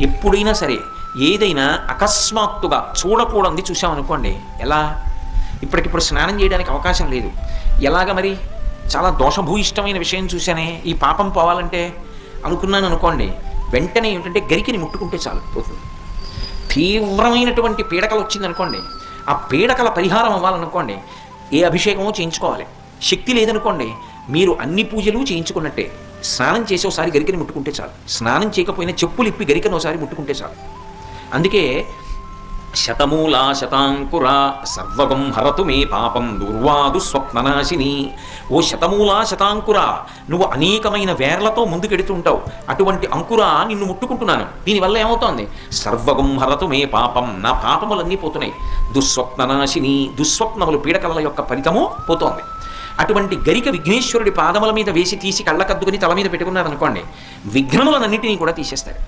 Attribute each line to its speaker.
Speaker 1: ఎప్పుడైనా సరే ఏదైనా అకస్మాత్తుగా చూడకూడదు చూసామనుకోండి, ఎలా ఇప్పటికిప్పుడు స్నానం చేయడానికి అవకాశం లేదు, ఎలాగ మరి చాలా దోషభూయిష్టమైన విషయం చూశానే, ఈ పాపం పోవాలంటే అనుకున్నాను అనుకోండి, వెంటనే ఏమిటంటే గరికిని ముట్టుకుంటే చాలు పోతుంది. తీవ్రమైనటువంటి పీడకలు వచ్చిందనుకోండి, ఆ పీడకల పరిహారం అవ్వాలనుకోండి ఏ అభిషేకమో చేయించుకోవాలి. శక్తి లేదనుకోండి మీరు అన్ని పూజలు చేయించుకున్నట్టే. స్నానం చేసి ఒకసారి గరికని ముట్టుకుంటే చాలు, స్నానం చేయకపోయినా చెప్పులు ఇప్పి గరికను ఒకసారి ముట్టుకుంటే చాలు. అందుకే శతమూలా శతాంకుర సర్వగం హరతు మే పాపం దుర్వాదు స్వప్ననాశిని. ఓ శతమూలా శతాంకుర, నువ్వు అనేకమైన వేర్లతో ముందుకెడుతుంటావు, అటువంటి అంకుర నిన్ను ముట్టుకుంటున్నాను. దీనివల్ల ఏమవుతోంది? సర్వగం హరతు మే పాపం, నా పాపములన్నీ పోతున్నాయి. దుస్వప్ననాశిని, దుస్వప్నములు పీడకల యొక్క ఫలితము పోతోంది. అటువంటి గరిక విఘ్నేశ్వరుడి పాదముల మీద వేసి తీసి కళ్ళకద్దుకుని తల మీద పెట్టుకున్నారనుకోండి, విఘ్నములన్నింటినీ కూడా తీసేస్తాడు.